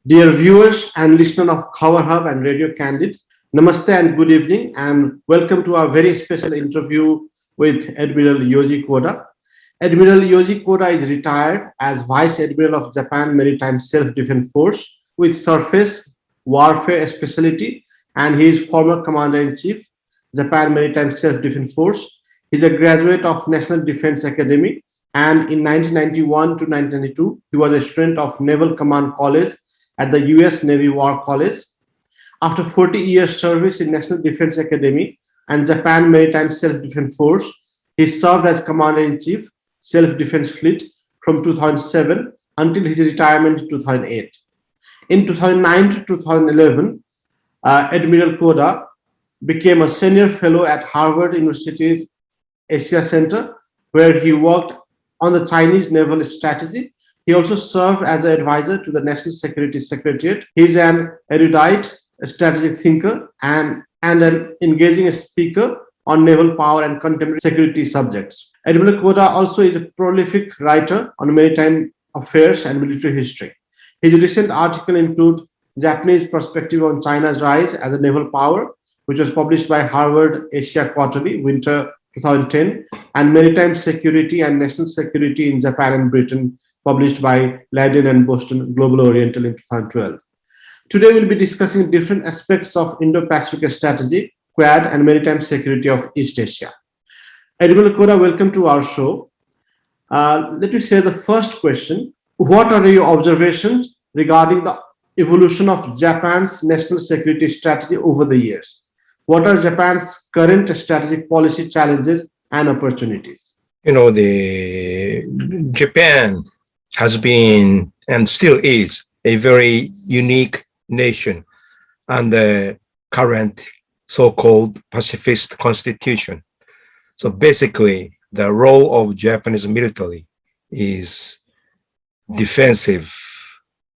Dear viewers and listeners of Khower Hub and Radio Candid, Namaste and good evening, and welcome to our very special interview with Admiral Yoji Koda. Admiral Yoji Koda is retired as Vice Admiral of Japan Maritime Self-Defense Force with surface warfare specialty, and he is former Commander-in-Chief, Japan Maritime Self-Defense Force. He is a graduate of National Defense Academy, and in 1991 to 1992, he was a student of Naval Command College at the US Navy War College. After 40 years service in National Defense Academy and Japan Maritime Self-Defense Force, he served as Commander-in-Chief, Self-Defense Fleet from 2007 until his retirement in 2008. In 2009 to 2011, Admiral Koda became a senior fellow at Harvard University's Asia Center, where he worked on the Chinese naval strategy. He also served as an advisor to the National Security Secretariat. He is an erudite, strategic thinker, and an engaging speaker on naval power and contemporary security subjects. Admiral Koda also is a prolific writer on maritime affairs and military history. His recent articles include Japanese Perspective on China's Rise as a Naval Power, which was published by Harvard Asia Quarterly, Winter 2010, and Maritime Security and National Security in Japan and Britain, published by Leiden and Boston Global Oriental in 2012. Today, we'll be discussing different aspects of Indo-Pacific strategy, Quad, and maritime security of East Asia. Admiral Koda, welcome to our show. Let me say the first question. What are your observations regarding the evolution of Japan's national security strategy over the years? What are Japan's current strategic policy challenges and opportunities? The Japan has been and still is a very unique nation under current so-called pacifist constitution. So basically, the role of Japanese military is defensive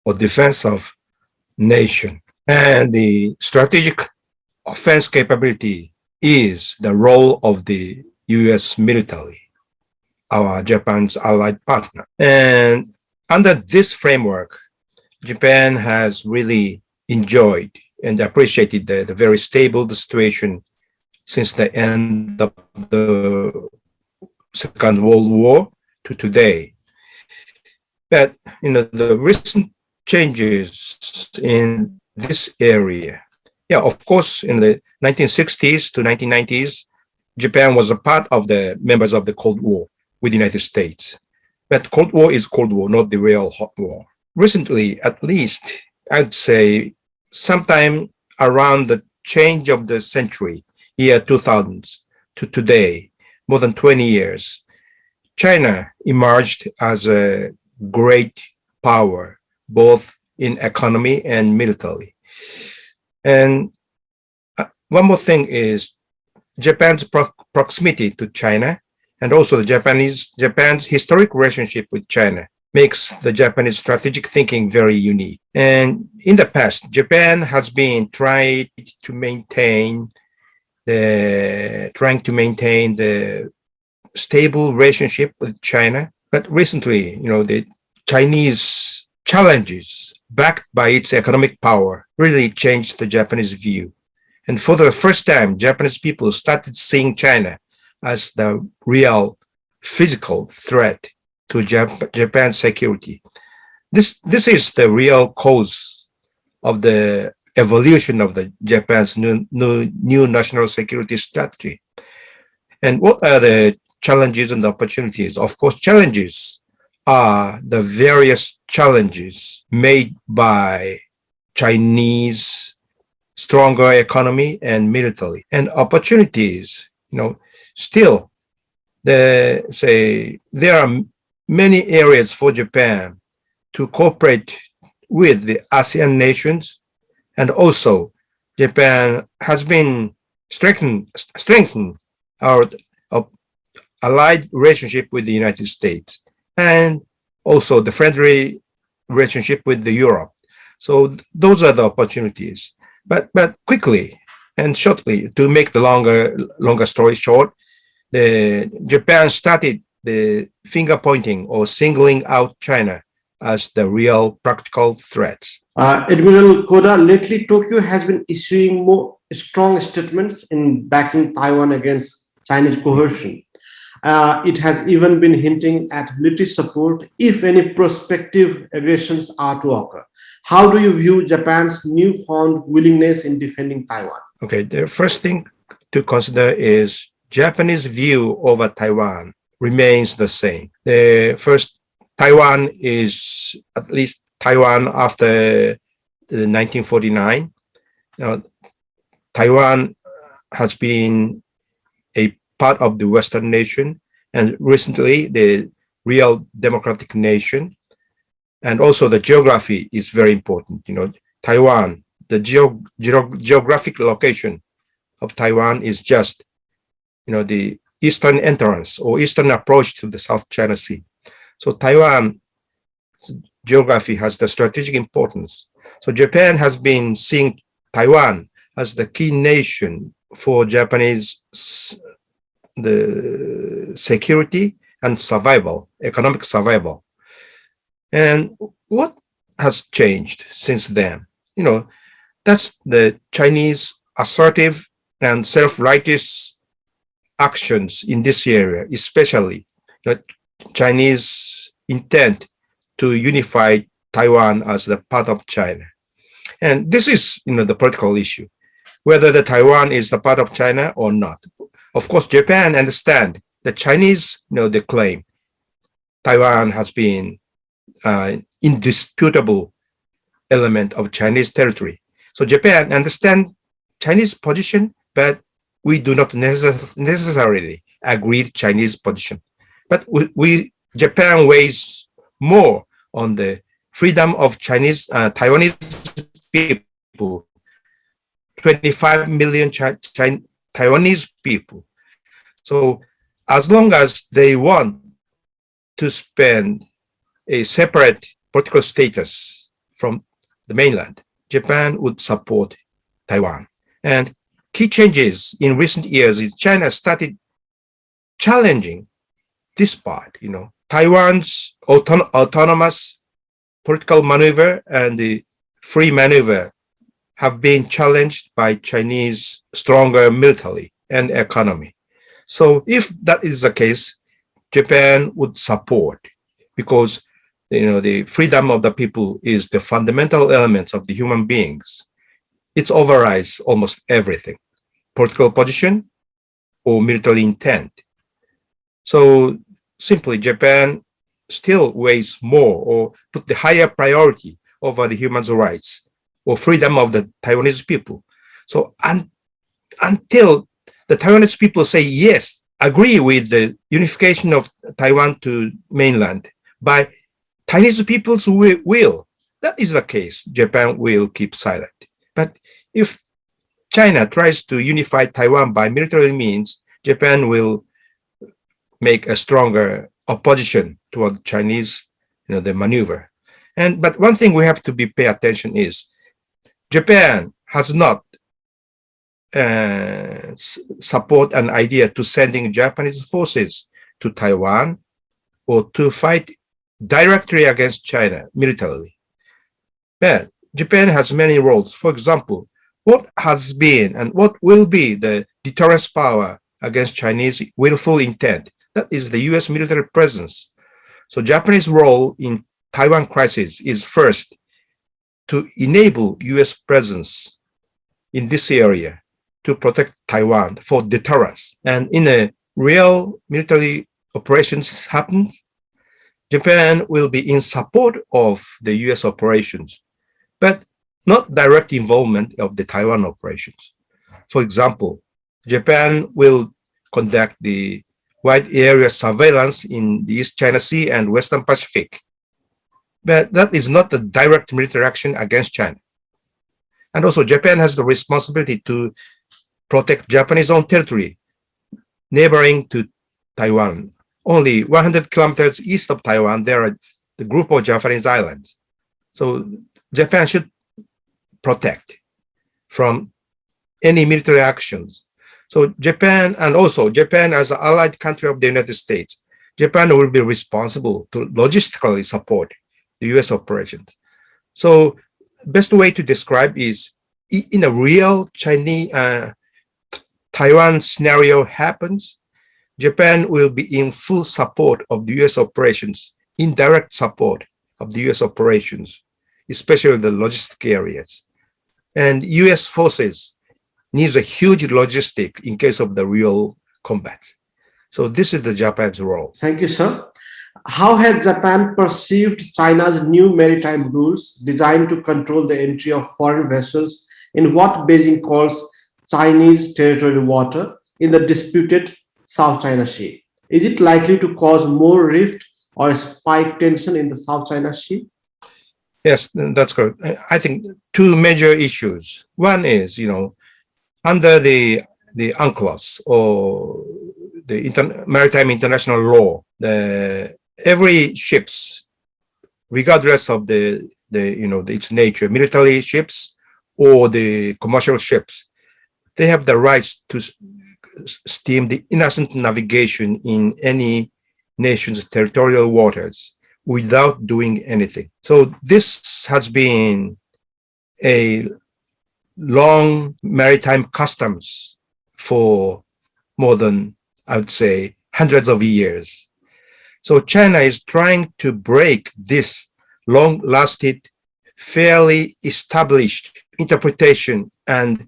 or defense of nation. And the strategic offense capability is the role of the US military, our Japan's allied partner. And under this framework, Japan has really enjoyed and appreciated the very stable situation since the end of the Second World War to today. But the recent changes in this area, of course, in the 1960s to 1990s, Japan was a part of the members of the Cold War with the United States. But Cold War is Cold War, not the real hot war. Recently, at least, I'd say sometime around the change of the century, year 2000s to today, more than 20 years, China emerged as a great power, both in economy and military. And one more thing is Japan's proximity to China, and also Japan's historic relationship with China makes the Japanese strategic thinking very unique. And in the past, Japan has been trying to maintain the stable relationship with China. But recently, the Chinese challenges backed by its economic power really changed the Japanese view. And for the first time, Japanese people started seeing China as the real physical threat to Japan's security. This is the real cause of the evolution of the Japan's new national security strategy. And what are the challenges and opportunities? Of course, challenges are the various challenges made by Chinese stronger economy and military. And opportunities, still, there are many areas for Japan to cooperate with the ASEAN nations, and also Japan has been strengthened our allied relationship with the United States, and also the friendly relationship with the Europe. So those are the opportunities. But quickly and shortly, to make the longer story short, Japan started the finger pointing or singling out China as the real practical threats. Admiral Koda, lately Tokyo has been issuing more strong statements in backing Taiwan against Chinese coercion. It has even been hinting at military support if any prospective aggressions are to occur. How do you view Japan's newfound willingness in defending Taiwan? Okay, the first thing to consider is Japanese view over Taiwan remains the same. The first, Taiwan is at least Taiwan after 1949. Now, Taiwan has been a part of the Western nation and recently the real democratic nation. And also the geography is very important. Taiwan, the geographic location of Taiwan is just, the eastern entrance or eastern approach to the South China Sea. So Taiwan geography has the strategic importance. So Japan has been seeing Taiwan as the key nation for Japanese the security and survival, economic survival. And what has changed since then? That's the Chinese assertive and self-righteous actions in this area, especially the Chinese intent to unify Taiwan as the part of China. And this is, the political issue, whether the Taiwan is a part of China or not. Of course, Japan understand the Chinese, they claim Taiwan has been indisputable element of Chinese territory. So Japan understand Chinese position, but we do not necessarily agree with Chinese position. But Japan weighs more on the freedom of Taiwanese people, 25 million Taiwanese people. So as long as they want to spend a separate political status from the mainland, Japan would support Taiwan. And key changes in recent years is China started challenging this part, Taiwan's autonomous political maneuver and the free maneuver have been challenged by Chinese stronger military and economy. So if that is the case, Japan would support because the freedom of the people is the fundamental elements of the human beings. It overrides almost everything, political position or military intent. So simply Japan still weighs more or put the higher priority over the human rights or freedom of the Taiwanese people. So until the Taiwanese people say yes, agree with the unification of Taiwan to mainland by Chinese people's will, that is the case, Japan will keep silent. But if China tries to unify Taiwan by military means, Japan will make a stronger opposition toward Chinese, the maneuver. But one thing we have to pay attention is Japan has not support an idea to sending Japanese forces to Taiwan or to fight directly against China militarily. But Japan has many roles. For example, what has been and what will be the deterrence power against Chinese willful intent? That is the US military presence. So Japanese role in Taiwan crisis is first to enable US presence in this area to protect Taiwan for deterrence. And in a real military operations happens, Japan will be in support of the US operations, but not direct involvement of the Taiwan operations. For example, Japan will conduct the wide area surveillance in the East China Sea and Western Pacific, but that is not a direct military action against China. And also Japan has the responsibility to protect Japanese own territory neighboring to Taiwan. Only 100 kilometers east of Taiwan, there are the group of Japanese islands. So Japan should protect from any military actions. So Japan, and also Japan as an allied country of the United States, Japan will be responsible to logistically support the US operations. So best way to describe is in a real Chinese Taiwan scenario happens, Japan will be in full support of the US operations, indirect support of the US operations, especially the logistic areas. And US forces needs a huge logistic in case of the real combat. So this is the Japan's role. Thank you, sir. How has Japan perceived China's new maritime rules designed to control the entry of foreign vessels in what Beijing calls Chinese territorial water in the disputed South China Sea? Is it likely to cause more rift or spike tension in the South China Sea? Yes, that's correct. I think two major issues. One is, under the UNCLOS or the maritime international law, every ships, regardless of its nature, military ships or the commercial ships, they have the rights to steam the innocent navigation in any nation's territorial waters without doing anything. So this has been a long maritime customs for more than, I would say, hundreds of years. So China is trying to break this long-lasted, fairly established interpretation and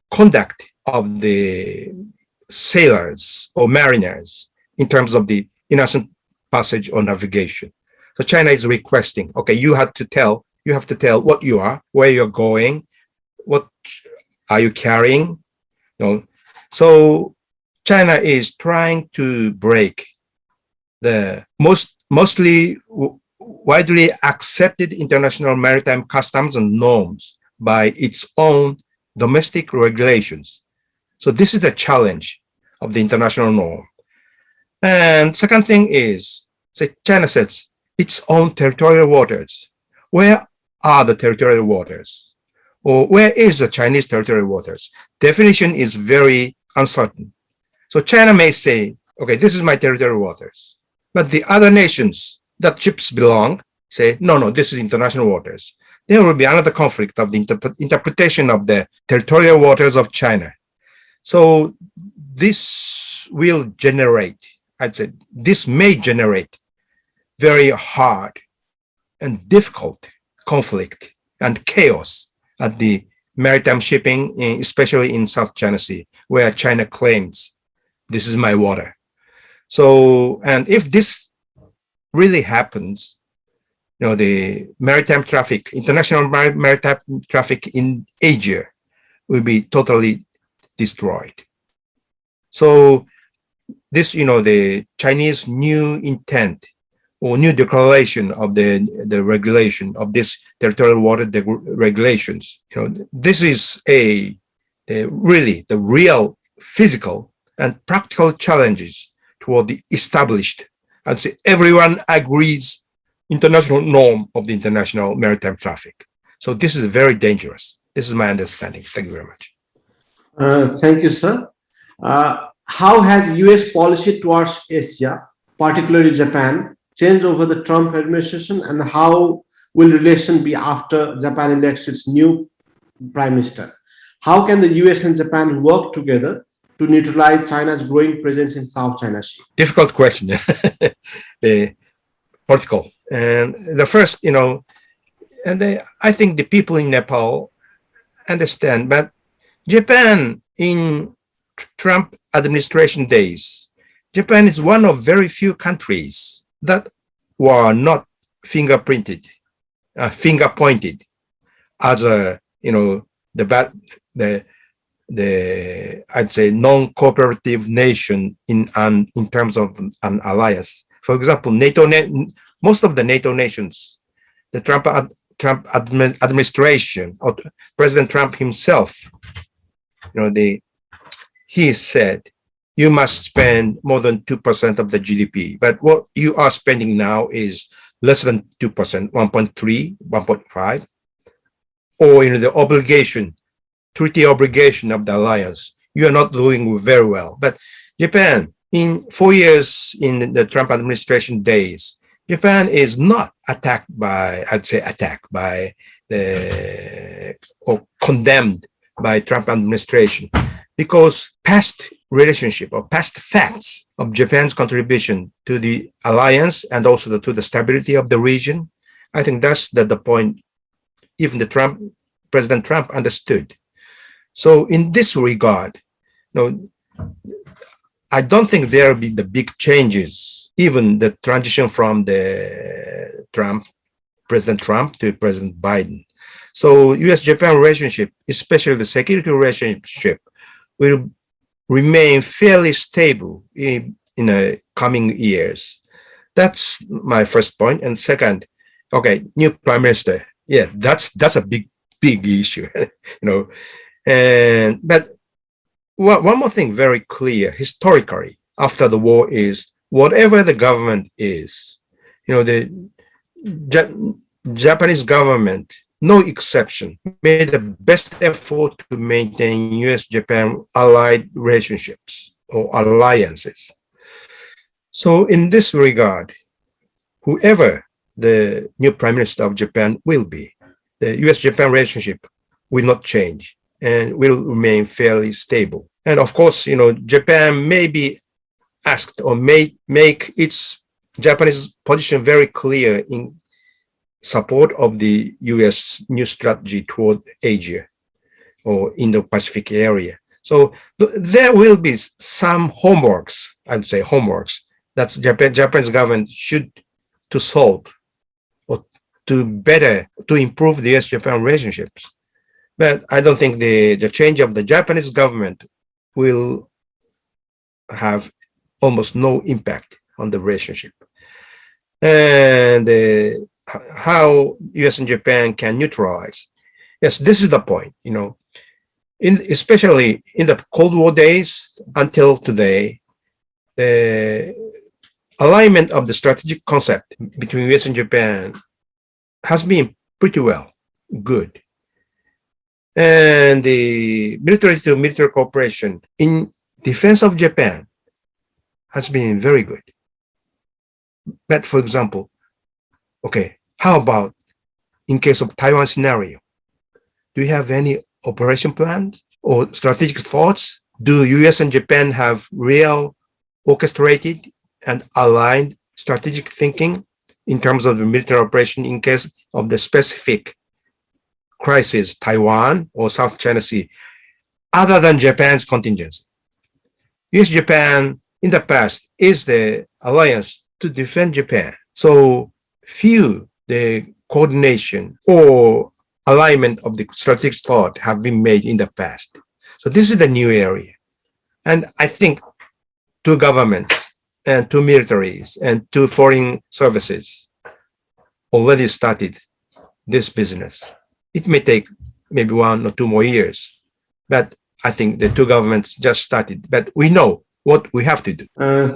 conduct of the sailors or mariners in terms of the innocent passage or navigation. So China is requesting, okay, you have to tell what you are, where you're going, what are you carrying. So China is trying to break the mostly widely accepted international maritime customs and norms by its own domestic regulations. So this is the challenge of the international norm. And second thing is, China says its own territorial waters. Where are the territorial waters? Or where is the Chinese territorial waters? Definition is very uncertain. So China may say, okay, this is my territorial waters. But the other nations that ships belong say, no, this is international waters. There will be another conflict of the interpretation of the territorial waters of China. So this will generate, this may generate very hard and difficult conflict and chaos at the maritime shipping, especially in South China Sea, where China claims this is my water. So, and if this really happens, the maritime traffic, international maritime traffic in Asia will be totally destroyed. So this, the Chinese new intent or new declaration of the regulation of this territorial water regulations, this is really the real physical and practical challenges toward the established, I'd say everyone agrees, international norm of the international maritime traffic. So this is very dangerous. This is my understanding. Thank you very much. Thank you, sir. How has US policy towards Asia, particularly Japan, changed over the Trump administration, and how will relation be after Japan elects its new prime minister? How can the US and Japan work together to neutralize China's growing presence in South China Sea? Difficult question. Political. And the first, I think the people in Nepal understand, but Japan in Trump administration days, Japan is one of very few countries that were not finger pointed as I'd say non-cooperative nation in terms of an alliance. For example, most of the NATO nations, the Trump administration or President Trump himself, he said, you must spend more than 2% of the GDP. But what you are spending now is less than 2%, 1.3, 1.5, or the treaty obligation of the alliance. You are not doing very well. But Japan, in 4 years in the Trump administration days, Japan is not attacked by, I'd say attacked by the, or condemned by Trump administration, because past relationship or past facts of Japan's contribution to the alliance and also to the stability of the region, I think that's the point even President Trump understood. So in this regard, I don't think there will be the big changes, even the transition from the President Trump to President Biden. So U.S.-Japan relationship, especially the security relationship, will remain fairly stable in the coming years. That's my first point. And second, okay, new prime minister. Yeah, that's a big issue, but one more thing very clear historically after the war is whatever the government is, the Japanese government, no exception, made the best effort to maintain U.S.-Japan allied relationships or alliances. So in this regard, whoever the new prime minister of Japan will be, the U.S.-Japan relationship will not change and will remain fairly stable. And of course, Japan may be asked or may make its Japanese position very clear in support of the U.S. new strategy toward Asia or Indo-Pacific area. So there will be some homeworks, I'd say homeworks, that Japanese government should to solve or to improve the U.S.-Japan relationships. But I don't think the change of the Japanese government will have almost no impact on the relationship. And how U.S. and Japan can neutralize. Yes, this is the point, especially in the Cold War days until today, the alignment of the strategic concept between U.S. and Japan has been pretty good. And the military-to-military cooperation in defense of Japan has been very good. But for example, okay, how about in case of Taiwan scenario? Do you have any operation plans or strategic thoughts? Do U.S. and Japan have real orchestrated and aligned strategic thinking in terms of the military operation in case of the specific crisis, Taiwan or South China Sea, other than Japan's contingency? U.S.-Japan in the past is the alliance to defend Japan. So few the coordination or alignment of the strategic thought have been made in the past. So this is the new area. And I think two governments and two militaries and two foreign services already started this business. It may take maybe 1 or 2 more years, but I think the two governments just started, but we know what we have to do.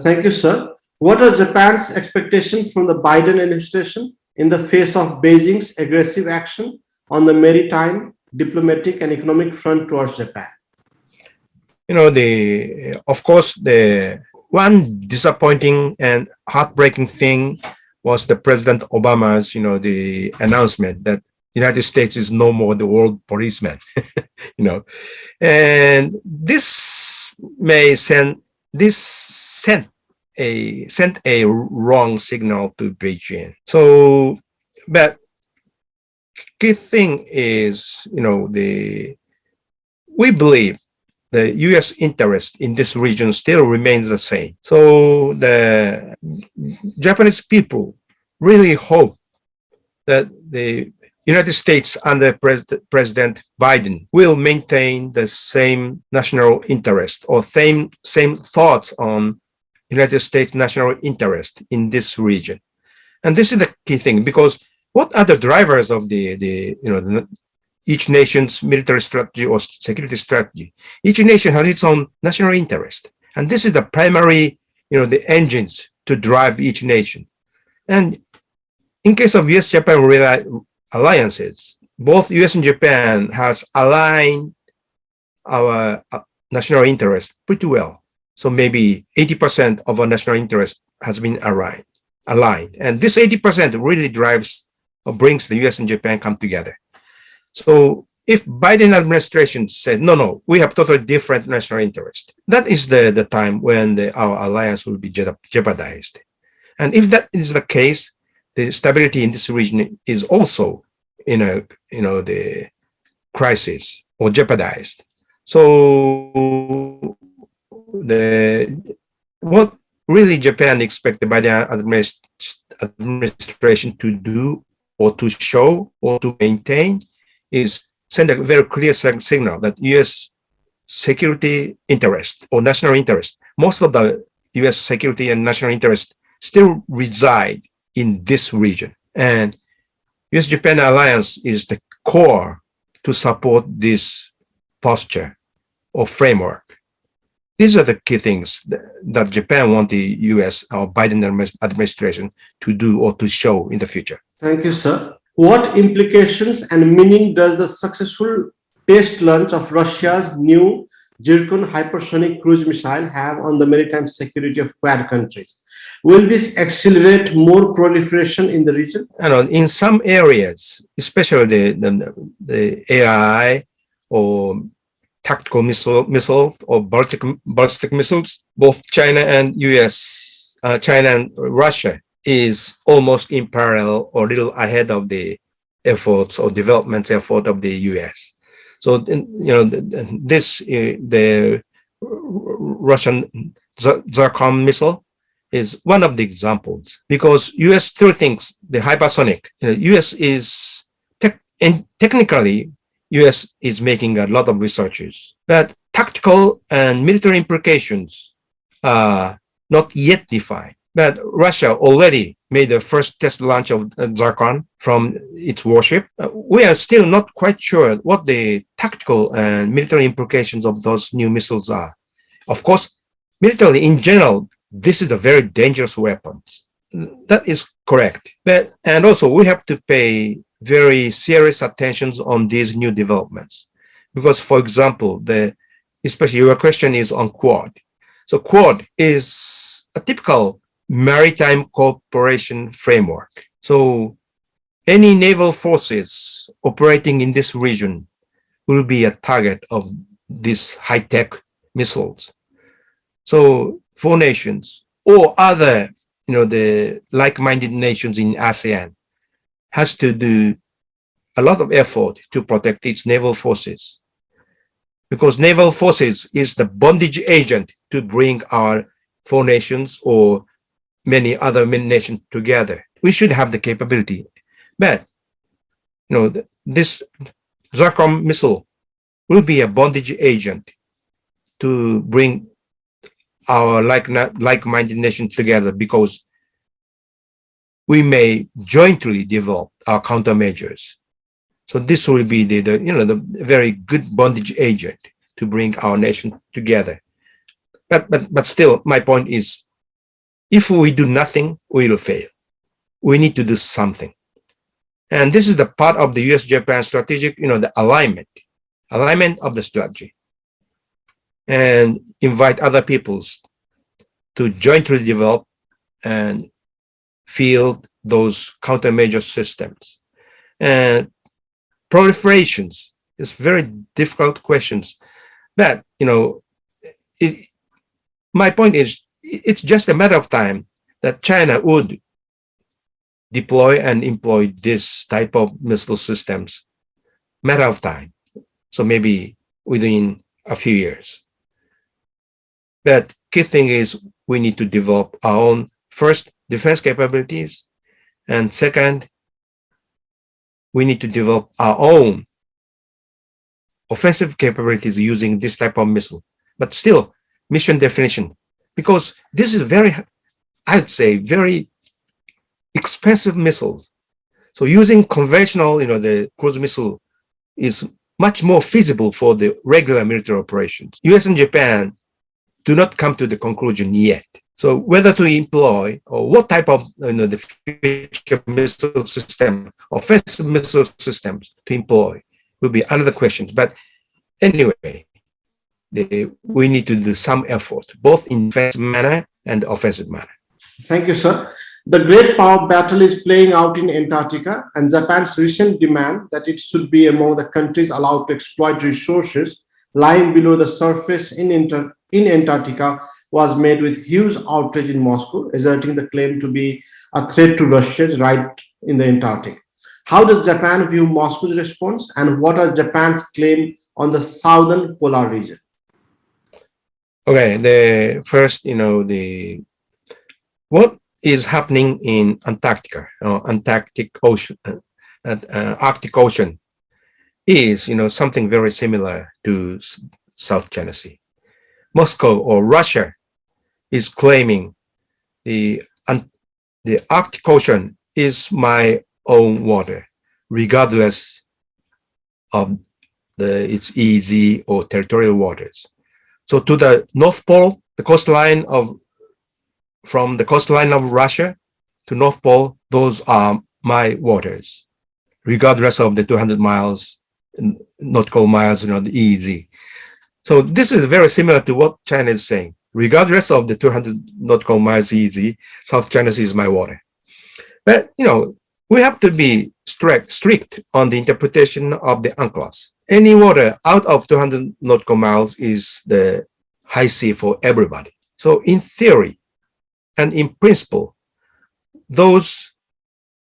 Thank you, sir. What are Japan's expectations from the Biden administration in the face of Beijing's aggressive action on the maritime, diplomatic, and economic front towards Japan? Of course, the one disappointing and heartbreaking thing was the President Obama's, the announcement that the United States is no more the world policeman, and this may sent a wrong signal to Beijing. So, but key thing is, we believe the U.S. interest in this region still remains the same. So the Japanese people really hope that the United States under President Biden will maintain the same national interest or same thoughts on United States national interest in this region. And this is the key thing, because what are the drivers of each nation's military strategy or security strategy? Each nation has its own national interest. And this is the primary, the engines to drive each nation. And in case of US-Japan alliances, both US and Japan has aligned our national interest pretty well. So maybe 80% of our national interest has been aligned. aligned. And this 80% really drives or brings the US and Japan come together. So if Biden administration said, no, we have totally different national interest, that is the time when our alliance will be jeopardized. And if that is the case, the stability in this region is also in the crisis or jeopardized. So what really Japan expect the Biden administration to do or to show or to maintain is send a very clear signal that U.S. security interest or national interest, most of the U.S. security and national interest still reside in this region. And U.S.-Japan alliance is the core to support this posture or framework. These are the key things that Japan wants the U.S. or Biden administration to do or to show in the future. Thank you, sir. What implications and meaning does the successful test launch of Russia's new Zircon hypersonic cruise missile have on the maritime security of Quad countries? Will this accelerate more proliferation in the region? In some areas, especially the AI or tactical missile or ballistic missiles, both China and China and Russia is almost in parallel or a little ahead of the efforts or development effort of the US. So, the Russian Zircon missile is one of the examples, because US still thinks the hypersonic, US is technically, US is making a lot of researches, but tactical and military implications are not yet defined. But Russia already made the first test launch of Zircon from its warship. We are still not quite sure what the tactical and military implications of those new missiles are. Of course, militarily in general, this is a very dangerous weapon. That is correct. And also we have to pay very serious attention on these new developments. Because, for example, especially your question is on Quad. So Quad is a typical maritime cooperation framework. So any naval forces operating in this region will be a target of these high-tech missiles. So 4 nations or other, the like-minded nations in ASEAN has to do a lot of effort to protect its naval forces, because naval forces is the bondage agent to bring our 4 nations or many other nations together. We should have the capability. But, this Zircon missile will be a bondage agent to bring our like-minded nations together, because we may jointly develop our countermeasures. So this will be the very good bondage agent to bring our nation together. But still, my point is, if we do nothing, we will fail. We need to do something. And this is the part of the US-Japan strategic, the alignment of the strategy, and invite other peoples to jointly develop and field those countermeasure systems. And proliferations is very difficult questions. But, my point is, it's just a matter of time that China would deploy and employ this type of missile systems. Matter of time. So maybe within a few years. But key thing is we need to develop our own, first, defense capabilities, and second, we need to develop our own offensive capabilities using this type of missile. But still, mission definition, because this is I'd say, very expensive missiles. So using conventional, the cruise missile is much more feasible for the regular military operations. US and Japan do not come to the conclusion yet. So whether to employ or what type of the future missile system, offensive missile systems to employ will be another question. But anyway, we need to do some effort, both in defensive manner and offensive manner. Thank you, sir. The great power battle is playing out in Antarctica, and Japan's recent demand that it should be among the countries allowed to exploit resources lying below the surface in Antarctica was met with huge outrage in Moscow, asserting the claim to be a threat to Russia's right in the Antarctic. How does Japan view Moscow's response, and what are Japan's claim on the southern polar region? Okay, the first, the what is happening in Antarctica, Antarctic Ocean, Arctic Ocean, is something very similar to South China Sea. Moscow or Russia is claiming the Arctic Ocean is my own water, regardless of its EEZ or territorial waters. So to the North Pole, from the coastline of Russia to North Pole, those are my waters, regardless of the 200 miles, nautical miles, the EEZ. So this is very similar to what China is saying. Regardless of the 200 nautical miles EEZ, South China Sea is my water. But, we have to be strict on the interpretation of the UNCLOS. Any water out of 200 nautical miles is the high sea for everybody. So in theory and in principle, those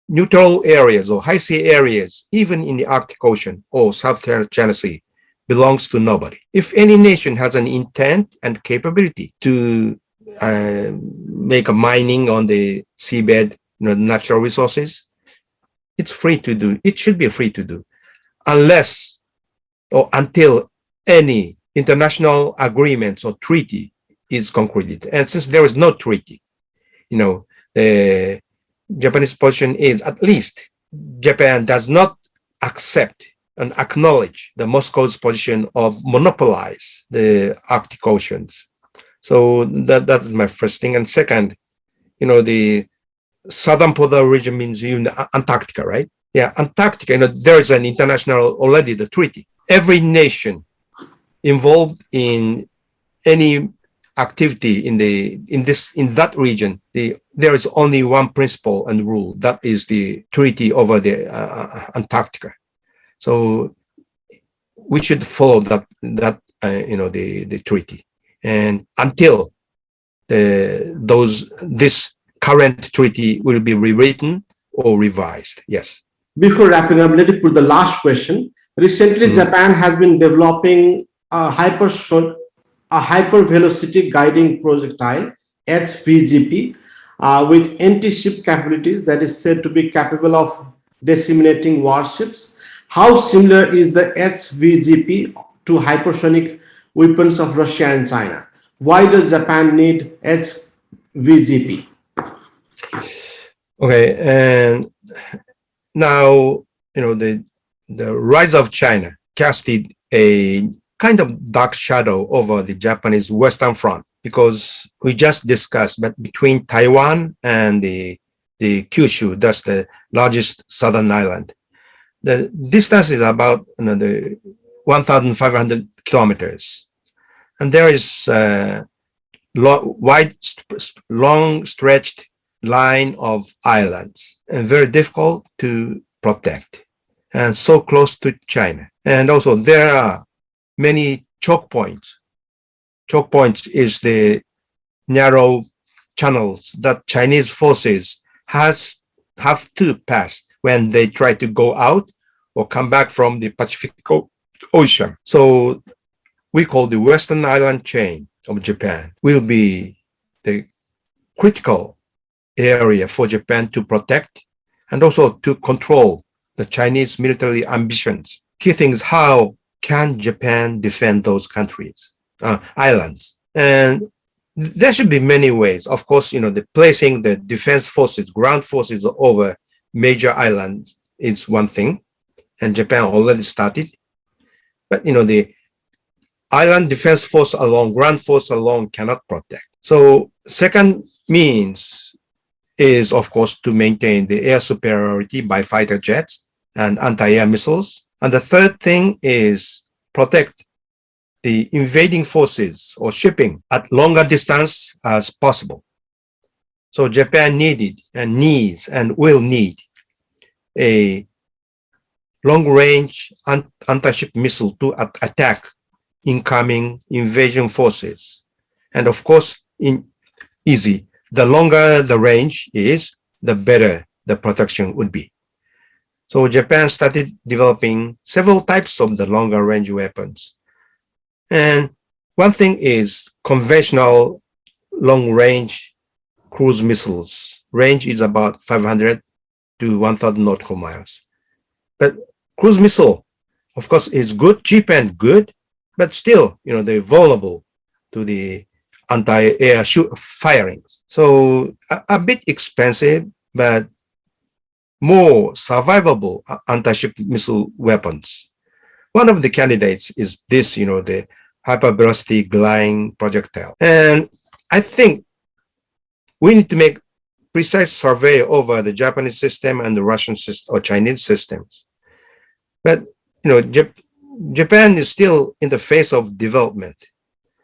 neutral areas or high sea areas, even in the Arctic Ocean or South China Sea, belongs to nobody. If any nation has an intent and capability to make a mining on the seabed, natural resources, it's free to do. It should be free to do, unless or until any international agreements or treaty is concluded. And since there is no treaty, the Japanese position is, at least Japan does not accept and acknowledge the Moscow's position of monopolize the Arctic Oceans. So that's my first thing. And second, the southern polar region means Antarctica, right? Yeah, Antarctica, there is an international already, the treaty. Every nation involved in any activity in that region, there is only one principle and rule. That is the treaty over the Antarctica. So we should follow the treaty, and until this current treaty will be rewritten or revised. Yes. Before wrapping up, let me put the last question. Recently, Japan has been developing a hypervelocity guiding projectile, HVGP, with anti-ship capabilities that is said to be capable of disseminating warships. How similar is the HVGP to hypersonic weapons of Russia and China? Why does Japan need HVGP? Okay, and now the rise of China casted a kind of dark shadow over the Japanese Western Front, because we just discussed that between Taiwan and the Kyushu, that's the largest southern island, the distance is about 1,500 kilometers, and there is a long stretched line of islands, and very difficult to protect, and so close to China. And also there are many choke points. Choke points is the narrow channels that Chinese forces have to pass when they try to go out or come back from the Pacific Ocean. So we call the Western Island chain of Japan will be the critical area for Japan to protect and also to control the Chinese military ambitions. Key thing is, how can Japan defend those countries, islands? And there should be many ways. Of course, the placing the defense forces, ground forces over major islands is one thing, and Japan already started. But the island defense force alone, ground force alone cannot protect. So second means is, of course, to maintain the air superiority by fighter jets and anti-air missiles. And the third thing is protect the invading forces or shipping at longer distance as possible. So Japan needed and needs and will need a long-range anti-ship missile to attack incoming invasion forces. And of course, easy. The longer the range is, the better the protection would be. So Japan started developing several types of the longer range weapons. And one thing is conventional long-range cruise missiles. Range is about 500 to 1,000 nautical miles. But cruise missile, of course, is good, cheap and good, but still, they're vulnerable to the anti-air firings. So a bit expensive, but more survivable anti-ship missile weapons. One of the candidates is this, the hypervelocity gliding projectile. And I think we need to make precise survey over the Japanese system and the Russian system or Chinese systems. But, Japan is still in the phase of development,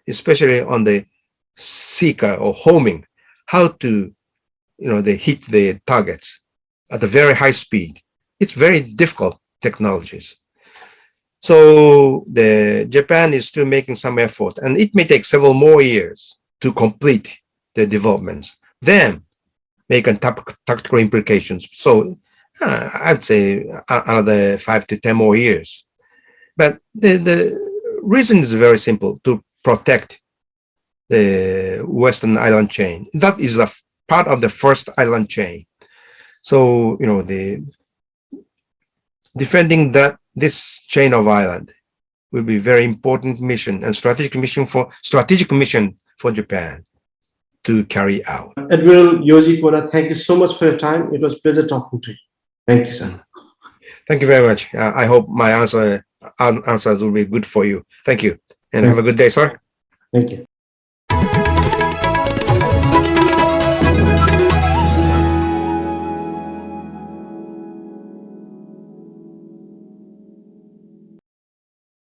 especially on the seeker or homing, how to, they hit the targets at a very high speed. It's very difficult technologies. So Japan is still making some effort, and it may take several more years to complete the developments, then make tactical implications. So I'd say another 5 to 10 more years. But the reason is very simple: to protect the Western island chain. That is a part of the first island chain. So, the defending this chain of island will be very important mission and strategic mission for Japan to carry out. Admiral Yoji Koda, thank you so much for your time. It was a pleasure talking to you. Thank you, sir. Thank you very much. I hope my answers will be good for you. Thank you. And have a good day, sir. Thank you.